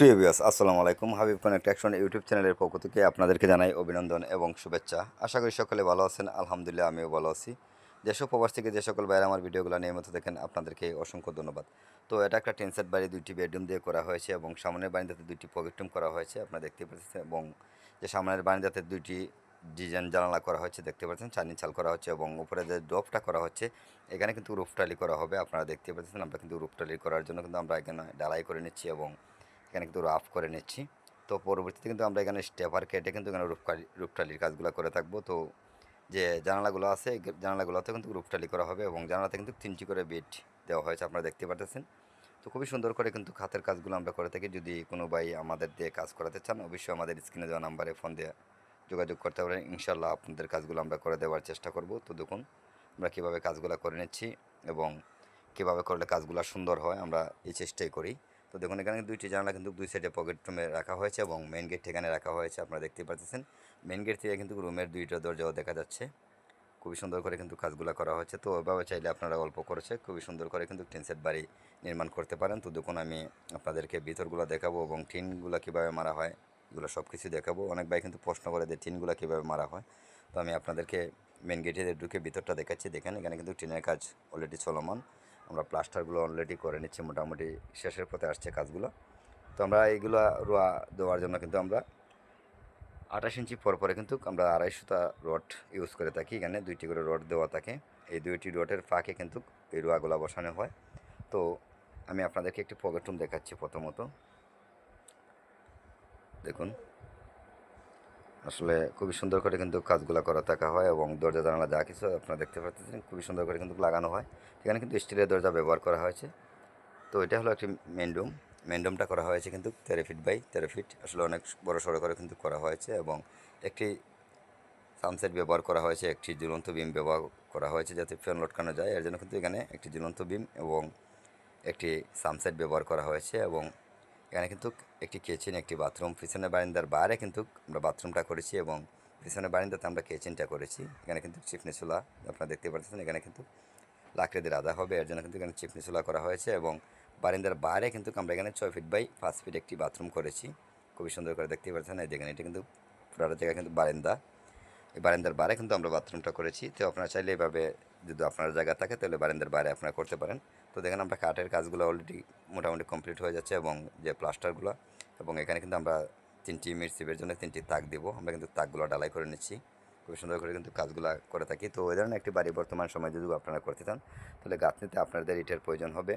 প্রিয় ভিউয়ার্স আসসালামু আলাইকুম। হাবিব কনস্ট্রাকশন ইউটিউব চ্যানেলের পক্ষ থেকে আপনাদেরকে জানাই অভিনন্দন এবং শুভেচ্ছা। আশা করি সকলে ভালো আছেন। আলহামদুলিল্লাহ আমিও ভালো আছি। দেশ ও প্রবাস থেকে যে সকল ভাইয়েরা আমার ভিডিওগুলো নিয়মিত দেখেন আপনাদেরকে অসংখ্য ধন্যবাদ। তো এটা একটা টিন সেট বাড়ি, 2টি বেডরুম দিয়ে করা হয়েছে এবং সামনের বারান্দাতে 2টি পকেট রুম করা হয়েছে আপনারা দেখতে পাচ্ছেন, এবং যে সামনের বারান্দাতে 2টি ডিজাইন জানালা করা হয়েছে দেখতে পাচ্ছেন, চারনি চাল করা হচ্ছে এবং উপরে যে ড্রপটা করা হচ্ছে এখানে কিন্তু রুফ টালি করা হবে। আপনারা দেখতে পাচ্ছেন আমরা কিন্তু রুফ টালি করার জন্য কিন্তু আমরা এখানে ঢালাই করে নিচ্ছি এবং এখানে কিন্তু রাফ করে নিচ্ছি। তো পরবর্তীতে কিন্তু আমরা এখানে স্টেপার কেটে কিন্তু এখানে রূপটালির কাজগুলো করে থাকবো। তো যে জানালাগুলো আছে এই জানালাগুলোতে কিন্তু রূপটালি করা হবে এবং জানালাতে কিন্তু 3টি করে বেড দেওয়া হয়েছে আপনারা দেখতে পাচ্ছেন। তো খুবই সুন্দর করে কিন্তু খাতের কাজগুলো আমরা করে থাকি। যদি কোনো ভাই আমাদের দিয়ে কাজ করাতে চান অবশ্যই আমাদের স্ক্রিনে দেওয়া নাম্বারে ফোন দিয়ে যোগাযোগ করতে পারেন। ইনশাল্লাহ আপনাদের কাজগুলো আমরা করে দেওয়ার চেষ্টা করব। তো দেখুন আমরা কীভাবে কাজগুলো করে নিচ্ছি এবং কীভাবে করলে কাজগুলো সুন্দর হয় আমরা এই চেষ্টাই করি। তো দেখুন এখানে 2টি জানালা কিন্তু 2 সাইডে পকেট রুমে রাখা হয়েছে এবং মেইন গেট এখানে রাখা হয়েছে আপনারা দেখতে পাচ্ছেন। মেইন গেট থেকে কিন্তু রুমের 2টা দরজাও দেখা যাচ্ছে। খুবই সুন্দর করে কিন্তু কাজগুলো করা হয়েছে। তো ওইভাবে চাইলে আপনারা অল্প খরচে খুবই সুন্দর করে কিন্তু টিন সেট বাড়ি নির্মাণ করতে পারেন। তো দেখুন আমি আপনাদেরকে ভিতরগুলো দেখাবো এবং টিনগুলো কীভাবে মারা হয় এগুলো সব কিছু দেখাবো। অনেক ভাই কিন্তু প্রশ্ন করে যে টিনগুলো কীভাবে মারা হয়। তো আমি আপনাদেরকে মেইন গেটে ঢুকে ভিতরটা দেখাচ্ছি। দেখেন এখানে কিন্তু টিনের কাজ অলরেডি চলমান। আমরা প্লাস্টারগুলো অলরেডি করে নিচ্ছি, মোটামুটি শেষের পথে আসছে কাজগুলো। তো আমরা এইগুলো রোয়া দেওয়ার জন্য কিন্তু আমরা 28 ইঞ্চি পরে কিন্তু আমরা 250টা রড ইউজ করে থাকি। এখানে 2টি করে রড দেওয়া থাকে। এই 2টি রডের ফাঁকে কিন্তু এই রোয়াগুলো বসানো হয়। তো আমি আপনাদেরকে একটি পকেট রুম দেখাচ্ছি। প্রথমত দেখুন আসলে খুবই সুন্দর করে কিন্তু কাজগুলো করা থাকা হয় এবং দরজা জানালা যা কিছু আপনারা দেখতে পাচ্ছেন খুবই সুন্দর করে কিন্তু লাগানো হয়। এখানে কিন্তু স্টিলের দরজা ব্যবহার করা হয়েছে। তো এটা হলো একটি মেন রুম। মেন রুমটা করা হয়েছে কিন্তু 13 ফিট বাই 13 ফিট, আসলে অনেক বড় সড়ো করে কিন্তু করা হয়েছে এবং একটি সানসেট ব্যবহার করা হয়েছে, একটি ঝুলন্ত বিম ব্যবহার করা হয়েছে যাতে ফ্যান লটকানো যায়। এর জন্য কিন্তু এখানে একটি ঝুলন্ত বিম এবং একটি সানসেট ব্যবহার করা হয়েছে এবং এখানে কিন্তু একটি কিচেন, একটি বাথরুম, পিছনে বারান্দার বাইরে কিন্তু আমরা বাথরুমটা করেছি এবং পিছনে বারান্দাতে আমরা কিচেনটা করেছি। এখানে কিন্তু চিপনি চুলা আপনারা দেখতে পাচ্ছেন, এখানে কিন্তু লাকড়ি দিয়ে রাঁধা হবে এর জন্য কিন্তু এখানে চিপনি চুলা করা হয়েছে এবং বারান্দার বাইরে কিন্তু আমরা এখানে 6 ফিট বাই 5 ফিট একটি বাথরুম করেছি। খুবই সুন্দর করে দেখতে পাচ্ছেন। এই দেখেন এটা কিন্তু পুরোটা জায়গা কিন্তু বারান্দা। এই বারান্দার বাইরে কিন্তু আমরা বাথরুমটা করেছি। তো আপনারা চাইলে এভাবে যদি আপনার জায়গা থাকে তাহলে বারান্দার বাইরে আপনারা করতে পারেন। তো দেখেন আমরা কাঠের কাজগুলো অলরেডি মোটামুটি কমপ্লিট হয়ে যাচ্ছে এবং যে প্লাস্টারগুলো এবং এখানে কিন্তু আমরা 3টি মিরসিপের জন্য 3টি তাক দিব। আমরা কিন্তু তাকগুলো ঢালাই করে নিচ্ছি। খুব সুন্দর করে কিন্তু কাজগুলো করে থাকি। তো ওই ধরনের একটি বাড়ি বর্তমান সময়ে যদি আপনারা করতে চান তাহলে গাঁথনিতে আপনাদের ইটের প্রয়োজন হবে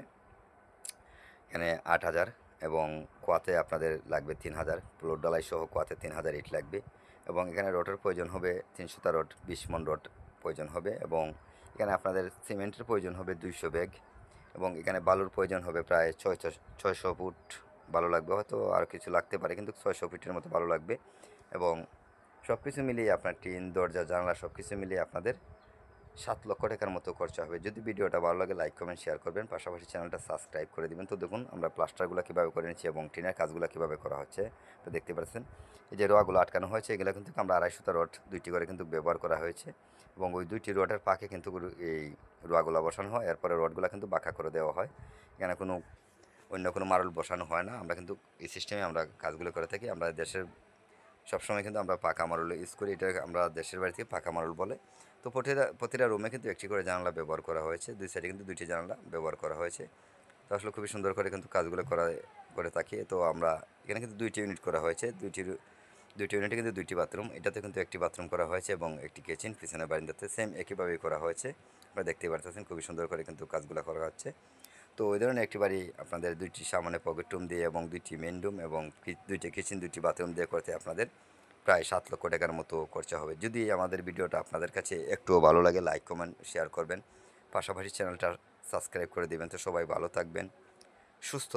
এখানে 8,000 এবং কোয়াতে আপনাদের লাগবে 3,000, ফ্লোর ঢালাই সহ কোয়াতে 3,000 ইট লাগবে এবং এখানে রডের প্রয়োজন হবে 300টা রড, 20 মণ রড প্রয়োজন হবে এবং এখানে আপনাদের সিমেন্টের প্রয়োজন হবে 200 ব্যাগ এবং এখানে বালুর প্রয়োজন হবে প্রায় 600 ফুট বালু লাগবে, হয়তো আর কিছু লাগতে পারে কিন্তু 600 ফিটের মতো বালু লাগবে এবং সব কিছু মিলিয়ে আপনার টিন, দরজা, জানলা সব কিছু মিলিয়ে আপনাদের 7 লক্ষ টাকার মতো খরচা হবে। যদি ভিডিওটা ভালো লাগে লাইক কমেন্ট শেয়ার করবেন, পাশাপাশি চ্যানেলটা সাবস্ক্রাইব করে দিবেন। তো দেখুন আমরা প্লাস্টারগুলো কীভাবে করে নিচ্ছি এবং টিনের কাজগুলো কীভাবে করা হচ্ছে। তো দেখতে পাচ্ছেন এই যে রোয়াগুলো আটকানো হয়েছে এগুলো কিন্তু আমরা 250টা রড 2টি করে কিন্তু ব্যবহার করা হয়েছে এবং ওই 2টি রডের পাকে কিন্তু এই রোয়াগুলো বসানো হয়। এরপরে রডগুলো কিন্তু বাঁকা করে দেওয়া হয়। এখানে অন্য কোনো মারল বসানো হয় না। আমরা কিন্তু এই সিস্টেমে আমরা কাজগুলো করে থাকি। আমরা দেশের সবসময় কিন্তু আমরা পাকা মারুল ইউজ করি, এটা আমরা দেশের বাড়ি থেকে পাকা মারুল বলে। তো প্রতিটা রুমে কিন্তু একটি করে জানালা ব্যবহার করা হয়েছে, 2 সাইডে কিন্তু 2টি জানালা ব্যবহার করা হয়েছে। তো আসলে খুবই সুন্দর করে কিন্তু কাজগুলো করে থাকি। তো আমরা এখানে কিন্তু 2টি ইউনিট করা হয়েছে, 2টি ইউনিটে কিন্তু 2টি বাথরুম, এটাতে কিন্তু একটি বাথরুম করা হয়েছে এবং একটি কিচেন পিছনে বারান্দাতে সেম একইভাবেই করা হয়েছে। আপনারা দেখতেই পারতেছেন খুবই সুন্দর করে কিন্তু কাজগুলো করা হচ্ছে। তো ওই ধরনের একটি বাড়ি আপনাদের 2টি সামনে পকেট রুম দিয়ে এবং 2টি মেন রুম এবং 2টি কিচেন, 2টি বাথরুম দিয়ে করতে আপনাদের প্রায় 7 লক্ষ টাকার মতো খরচা হবে। যদি আমাদের ভিডিওটা আপনাদের কাছে একটুও ভালো লাগে লাইক কমেন্ট শেয়ার করবেন, পাশাপাশি চ্যানেলটা সাবস্ক্রাইব করে দেবেন। তো সবাই ভালো থাকবেন, সুস্থ